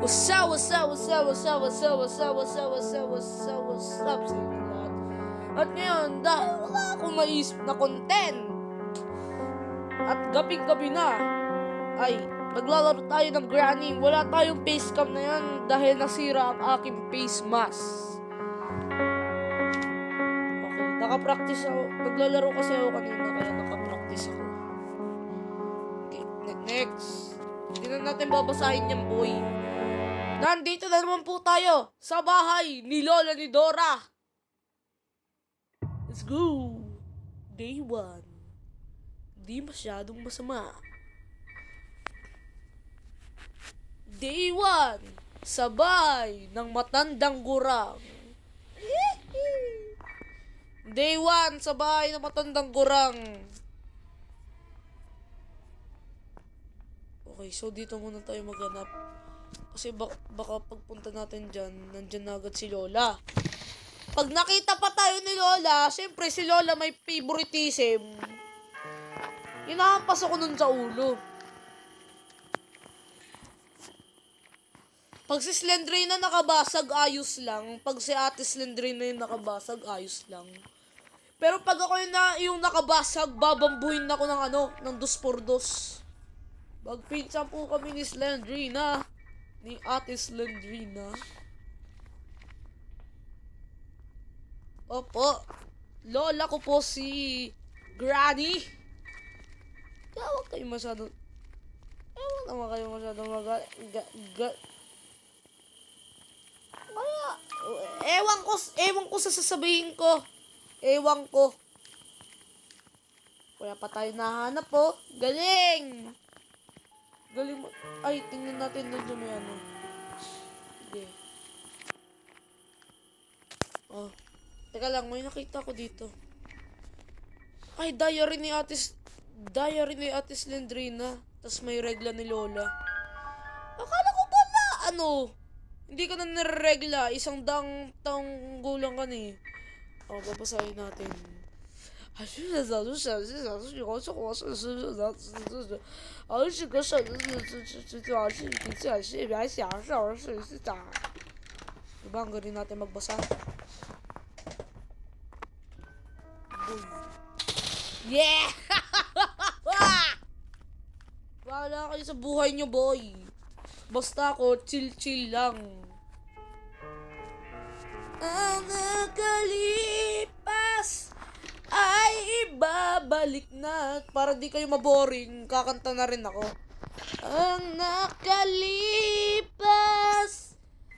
What's up, what's up, what's up, what's up, what's up, what's up, what's up, what's up, what's up, what's up sa inyo lahat. At ngayon, dahil wala akong maisip na content at gabing-gabi na, ay naglalaro tayo ng granny. Wala tayong face cam na yan dahil nasira ang aking face mask. Okay, nakapractice ako. Naglalaro kasi ako kanina kaya nakapractice ako. Okay, next. Hindi na natin babasahin yan, boy. Nandito na naman po tayo sa bahay ni Lola ni Dora. Let's go. Day 1. Di masyadong masama. Day 1. Sa bahay ng matandang gurang. Day 1. Sa bahay ng matandang gurang. Okay, so dito muna tayo maghanap. Kasi baka pagpunta natin dyan, nandyan na agad si Lola. Pag nakita pa tayo ni Lola, syempre si Lola may favoritism. Inahampas ako nun sa ulo. Pag si Slendrina nakabasag, ayos lang. Pag si Ate Slendrina yung nakabasag, ayos lang. Pero pag ako yung nakabasag, babambuhin ako ng 2x2. Magpinsan po kami ni Slendrina. Ni Ate Slendrina. Opo. Lola ko po si Granny. Kaya huwag kayo masyadong... Huwag naman kayo masyadong ewan ko sa sasabihin ko. Ewan ko. Kaya pa tayo nahanap po. Galing! Galing mo. Ay, tingnan natin doon may ano. Sige. Oh. Teka lang, may nakita ko dito. Ay, diary ni Ate Slendrina. Tapos may regla ni Lola. Akala ko pala, hindi ka na niregla. 100 taong gulang ka ni. Oh, babasahin natin. Diba, ang galing natin magbasa? Yeah! Wala kayo sa buhay nyo, boy. Basta ako, chill lang. Ang nakalipas ay ibabalik na. Para di kayo maboring, kakanta na rin ako. Ang nakalipas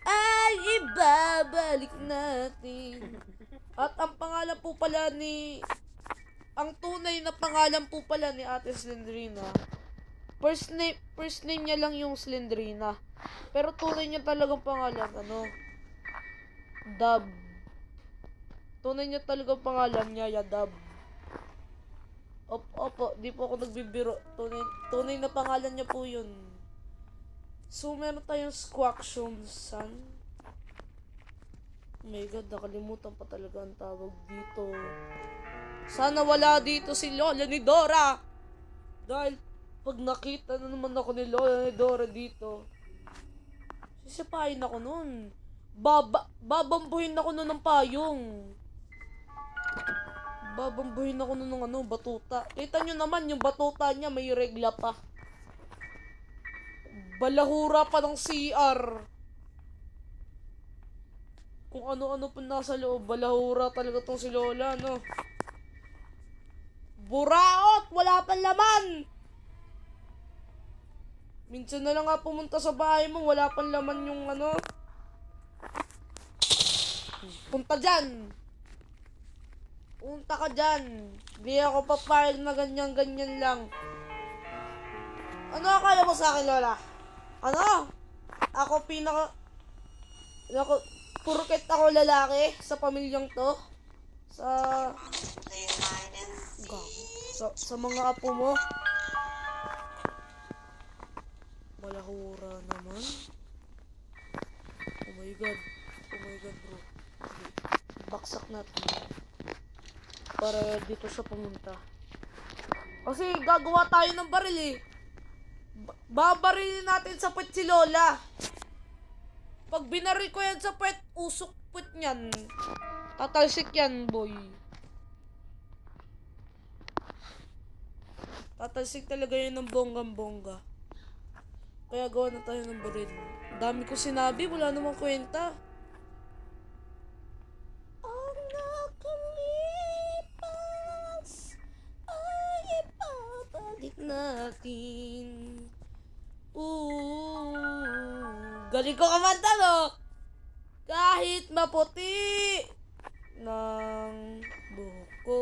ay ibabalik natin. At ang pangalan po pala ang tunay na pangalan po pala ni Ate Slendrina. First name niya lang yung Slendrina. Pero tunay niya talagang pangalan, Dab. Tunay niya talagang pangalan niya, Dab. Opo, di po ako nagbibiro. Tunay na pangalan niya po yun. So, meron tayong Squackshon San. Oh my God, nakalimutan pa talaga ang tawag dito. Sana wala dito si Lola ni Dora. Dahil, pag nakita na naman ako ni Lola ni Dora dito, sisipain ako nun. Babambuhin ako nun ng payong. Babambuhin ako nun ng batuta. Kita nyo naman, yung batuta niya may regla pa. Balahura pa ng CR. Kung ano-ano pa nasa loob, balahura talaga tong si Lola, Buraot! Wala pang laman! Minsan na lang nga pumunta sa bahay mo, wala pang laman yung Punta dyan! Punta ka dyan! Di ako papayag na ganyan-ganyan lang. Ano akala mo sa akin, Lola? Purket ako lalaki sa pamilyang to. Sa mga apo mo. Malahura naman. Oh my God, bro. Baksak natin. Para dito siya pumunta. Kasi gagawa tayo ng baril eh. Babarilin natin sa pet si Lola. Pag binaril ko yan sa puwet, usok puwet niyan. Tatalsik yan, boy. Tatalsik talaga yun ng bonggang-bongga. Kaya gawa na tayo ng baril. Ang dami ko sinabi, wala namang kwenta. Ang nakalipas ay ipabalik natin. Galing ko kumanta, no? Kahit maputi ng buhok ko.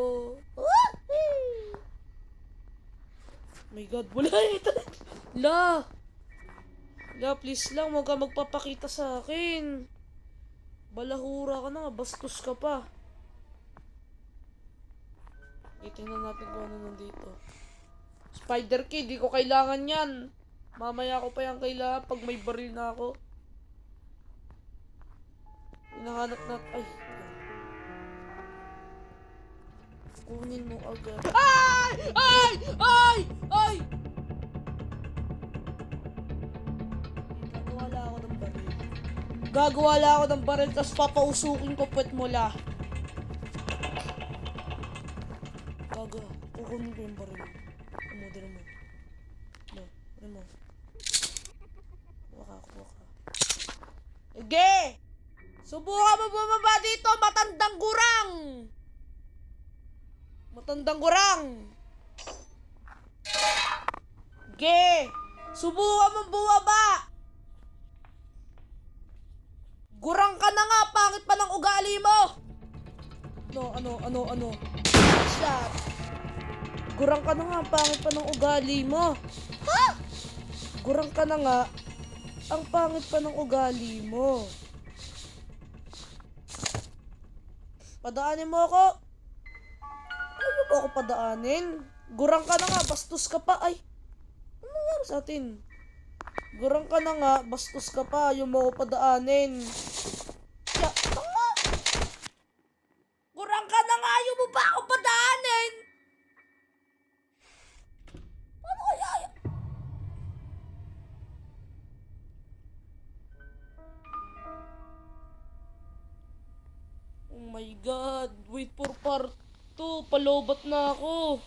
My God, wala ito. La, please lang, huwag ka magpapakita sa akin. Balahura ka na nga, bastos ka pa. Tingnan natin kung ano nandito. Spider key, di ko kailangan yan. Mamaya ko pa yan kailangan pag may baril na ako. Hinahanap natin. Ay, yan. Kunin mo agad. Ay! Ay! Ay! Ay! Gagawa lang ako ng baril. Gagawa lang ako ng baril, tapos papausukin ko puwet mo la. Kukunin ko yung baril. Dala mo. Dala mo. Kuha ka. Sige! Subukan mo bumaba dito, matandang gurang! Matandang gurang! Sige! Subukan mo bumaba! Gurang ka na nga, pangit pa ng ugali mo! Ano? Shot! Gurang ka na nga, pangit pa ng ugali mo! Ha? Gurang ka na nga, ang pangit pa ng ugali mo. Padaanin mo ako. Ano ba ako padaanin? Gurang ka na nga, bastos ka pa. Ay, ano nangyari sa atin? Gurang ka na nga, bastos ka pa. Yung mo ako padaanin. Ya, tanga! Gurang ka na nga, yung mo pa ako padaanin. Ano kaya? Oh my God, wait for part 2. Palobat na ako.